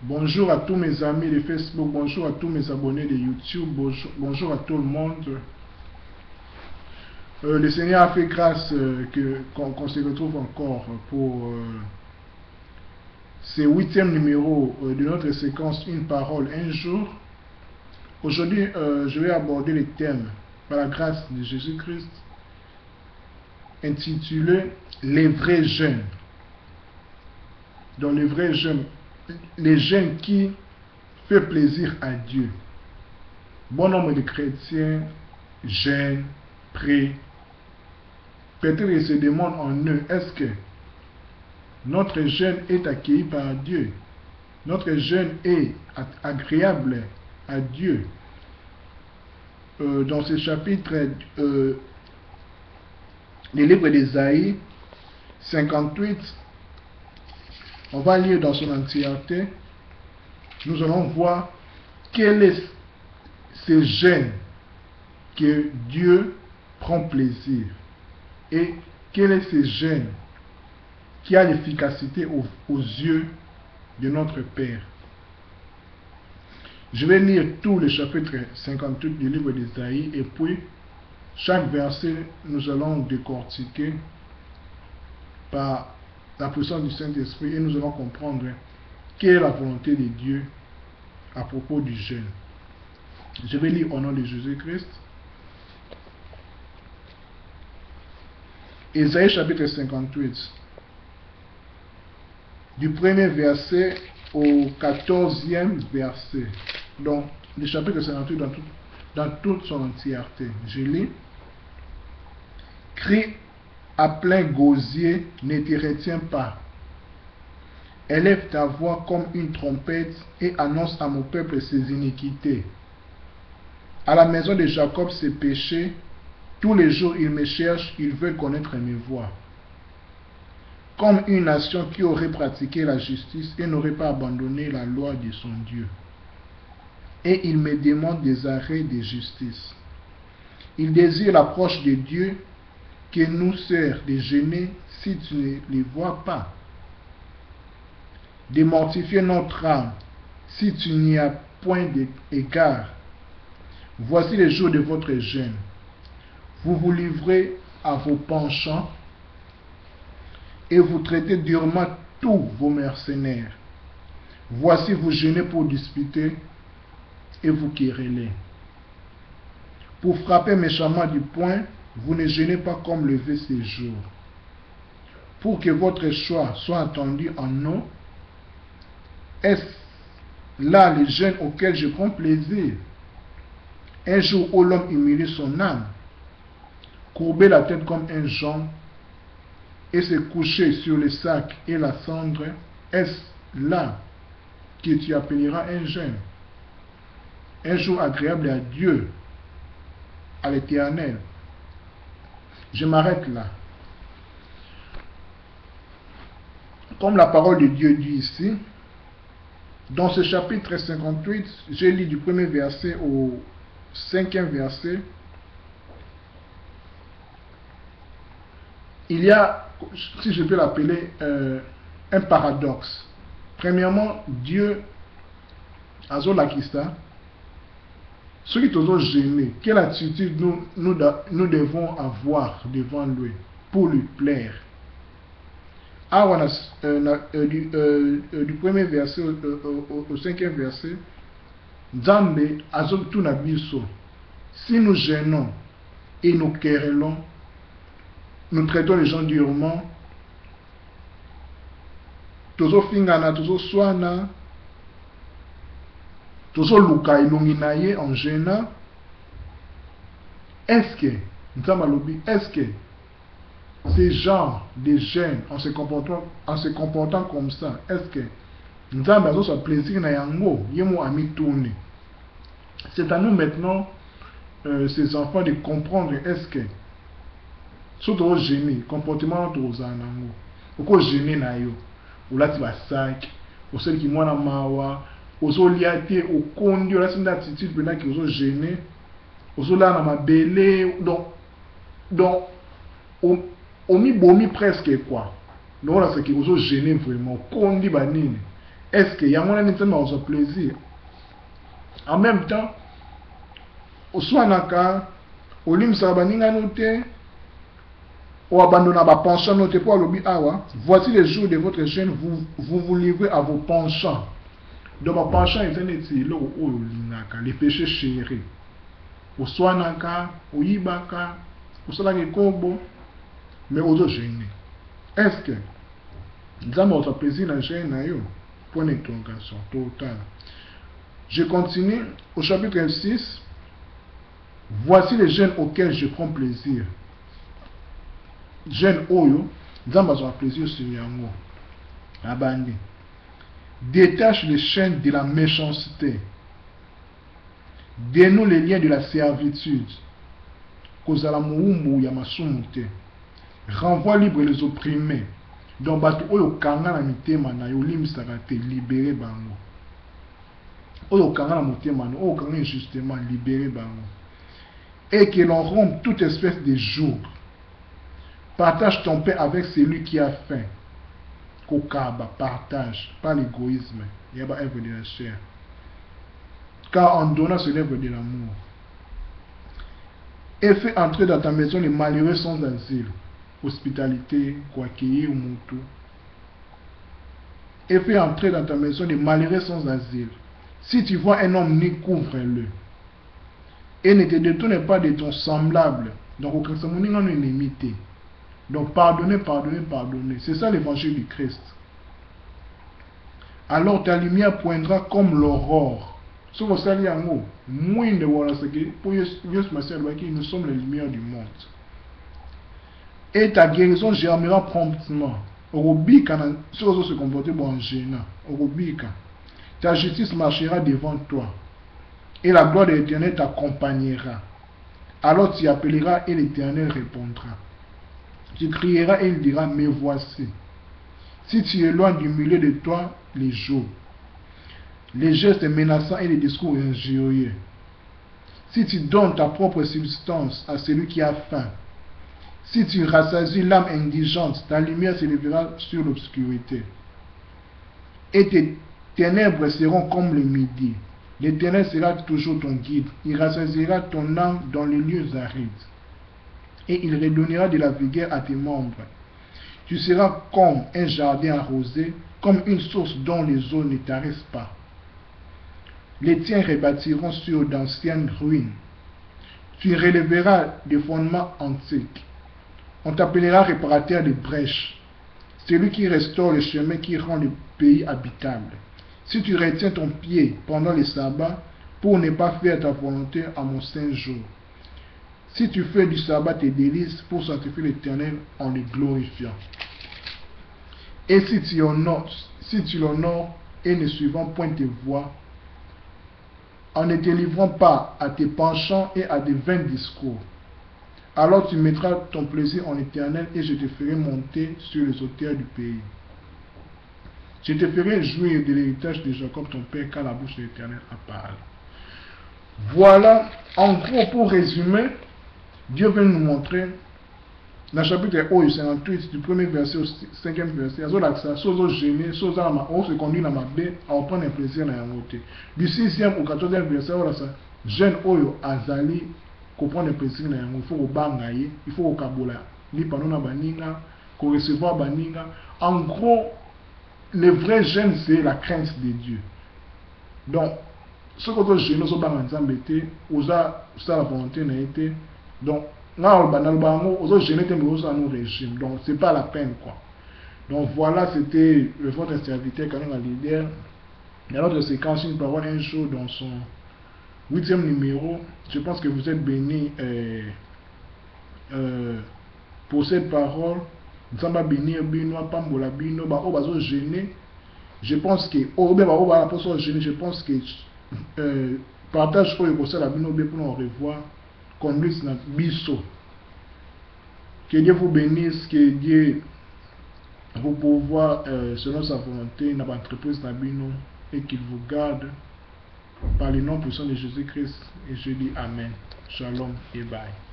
Bonjour à tous mes amis de Facebook, bonjour à tous mes abonnés de YouTube, bonjour à tout le monde. Le Seigneur a fait grâce qu'on se retrouve encore pour ce 8e numéro de notre séquence Une parole, un jour. Aujourd'hui, je vais aborder le thème, par la grâce de Jésus-Christ, intitulé Les vrais jeunes. Donc les vrais jeunes, les jeunes qui font plaisir à Dieu. Bon nombre de chrétiens jeûnent, prient. Peut-être ils se demandent en eux, est-ce que notre jeûne est accueilli par Dieu? Notre jeûne est agréable à Dieu? Dans ce chapitre, le livre d'Ésaïe 58, on va lire dans son entièreté. Nous allons voir quel est ce jeûne que Dieu prend plaisir et quel est ce jeûne qui a l'efficacité aux yeux de notre Père. Je vais lire tout le chapitre 58 du livre d'Ésaïe et puis chaque verset nous allons décortiquer par la puissance du Saint-Esprit et nous allons comprendre quelle est la volonté de Dieu à propos du jeûne. Je vais lire au nom de Jésus-Christ. Ésaïe chapitre 58. Du premier verset au 14e verset. Donc, le chapitre 58 dans toute son entièreté. Je lis. Crie à plein gosier, ne te retiens pas. Élève ta voix comme une trompette et annonce à mon peuple ses iniquités. À la maison de Jacob ses péchés, tous les jours ils me cherchent, ils veulent connaître mes voies. Comme une nation qui aurait pratiqué la justice et n'aurait pas abandonné la loi de son Dieu. Et ils me demandent des arrêts de justice. Ils désirent l'approche de Dieu que nous sert de gêner si tu ne les vois pas. De mortifier notre âme si tu n'y as point d'égard. Voici les jours de votre jeûne. Vous vous livrez à vos penchants et vous traitez durement tous vos mercenaires. Voici vous jeûnez pour disputer et vous querellez. Pour frapper méchamment du poing, vous ne jeûnez pas comme lever ces jours. Pour que votre choix soit entendu en nous, est-ce là le jeûne auquel je prends plaisir? Un jour où l'homme humilie son âme, courber la tête comme un jonc et se coucher sur le sac et la cendre, est-ce là que tu appelleras un jeûne? Un jour agréable à Dieu, à l'Éternel. Je m'arrête là. Comme la parole de Dieu dit ici, dans ce chapitre 58, j'ai lu du premier verset au 5e verset. Il y a, si je peux l'appeler, un paradoxe. Premièrement, Dieu, Azolakista, ceux qui sont gênés, quelle attitude nous devons avoir devant lui pour lui plaire? Du premier verset au 5e verset, Nzambe azotuna biso. Si nous gênons et nous querellons, nous traitons les gens durement, tozo fingana, tozo swana, tozo luka ilungi na ye en gênant, est-ce que, est-ce que ces gens de jeunes, en se comportant comme ça, est-ce que nous avons ce plaisir na yango, yemo ami tourné? C'est à nous maintenant, ces enfants, de comprendre est-ce que surtout gêné, comportement de aux anango, pourquoi gêné na yo, ou là tu vas sac, ou celle qui m'a mawa, aux liaté, au condi, ou là c'est une attitude pendant qu'ils ont gêné, aux là na ma belé, donc au mi bomi presque quoi. Donc là c'est qu'ils ont gêné vraiment, condi banine, Est-ce qu'il y a un de plaisir? En même temps, au soinaka, au lim sabaninga noté, ou abandonner ma penchant noté pour le awa. Voici les jours de votre jeûne, vous livrez à vos penchants. Donc ma penchant est un étil, les péchés chéris. Au soinaka, au ibaka, au salage kobo, mais aux autres jeûnes. Est-ce que nous avons notre plaisir dans le jeûne? Point d'interrogation total. Je continue au chapitre 6. Voici les jeûnes auxquels je prends plaisir. Jeûne oyo, nous avons plaisir sur yango. Abandi. Détache les chaînes de la méchanceté. Dénoue les liens de la servitude. Kozala muumbu ya masumute. Renvoie libre les opprimés. Donc, bato oyo kanga na mitema na yo limisaka te libéré bango. Oyo kanga na motema na oyo kanga injustement libéré bango. Et que l'on rompe toute espèce de joug. Partage ton pain avec celui qui a faim. Kokaba, partage, pas l'égoïsme. Il y a pas œuvre de la chair. Car en donnant c'est l'œuvre de l'amour. Et fais entrer dans ta maison les malheureux sans asile. Hospitalité, accueillir Moutou. Et fais entrer dans ta maison les malheureux sans asile. Si tu vois un homme nu, couvre-le. Et ne te détourne pas de ton semblable. Donc, au Christ, on est limité. Donc, pardonnez, pardonnez, pardonnez. C'est ça l'évangile du Christ. Alors ta lumière poindra comme l'aurore. Ce que vous allez en haut, moins de voilà ce que pour nous sommes les lumières du monde. Et ta guérison germera promptement. Orobika, ce que se comporter en gênant. Orobika. Ta justice marchera devant toi. Et la gloire de l'Éternel t'accompagnera. Alors tu appelleras et l'Éternel répondra. Tu crieras et il dira, me voici. Si tu éloignes du milieu de toi les jours, les gestes menaçants et les discours injurieux, si tu donnes ta propre substance à celui qui a faim, si tu rassasies l'âme indigente, ta lumière s'élèvera sur l'obscurité. Et tes ténèbres seront comme le midi. L'Éternel sera toujours ton guide. Il rassasiera ton âme dans les lieux arides. Et il redonnera de la vigueur à tes membres. Tu seras comme un jardin arrosé, comme une source dont les eaux ne tarissent pas. Les tiens rebâtiront sur d'anciennes ruines. Tu relèveras des fondements antiques. On t'appellera réparateur de brèches, celui qui restaure le chemin qui rend le pays habitable. Si tu retiens ton pied pendant les sabbats pour ne pas faire ta volonté à mon saint jour, si tu fais du sabbat tes délices pour sanctifier l'Éternel en le glorifiant. Et si tu l'honores et ne suivant point tes voies, en ne te livrant pas à tes penchants et à des vains discours, alors tu mettras ton plaisir en l'Éternel et je te ferai monter sur les hauteurs du pays. Je te ferai jouir de l'héritage de Jacob ton père quand la bouche de l'Éternel a parlé. Voilà, en gros, pour résumer, Dieu veut nous montrer, dans le chapitre 58, du premier verset au 5e verset, il y a des choses gênées, on se conduit dans ma baie, on prend un plaisir dans la montée. Du 6e au 14e verset, jeune Oyo Azali, qu'on prend un plaisir dans la montée, il faut au bangaye, il faut au kabola, li panona baninga, qu'on recevoir baninga. En gros, le vrai jeûne, c'est la crainte de Dieu. Donc, ce que vous jeûnez, vous avez la volonté n'a été. Donc, vous avez jeûné, vous avez un régime. Donc, ce n'est pas la peine, quoi. Donc, voilà, c'était votre serviteur, quand même, leader. Et alors, de séquence, une parole un jour dans son 8e numéro. Je pense que vous êtes bénis pour cette parole. Nous sommes bénis, pambola bino, gêné. Je pense que je pense que partage pour la bino pour nous revoir, conduise notre biso. Que Dieu vous bénisse, que Dieu vous pourvoie selon sa volonté dans l'entreprise Nabino et qu'il vous garde par le nom puissant de Jésus-Christ. Et je dis Amen. Shalom et bye.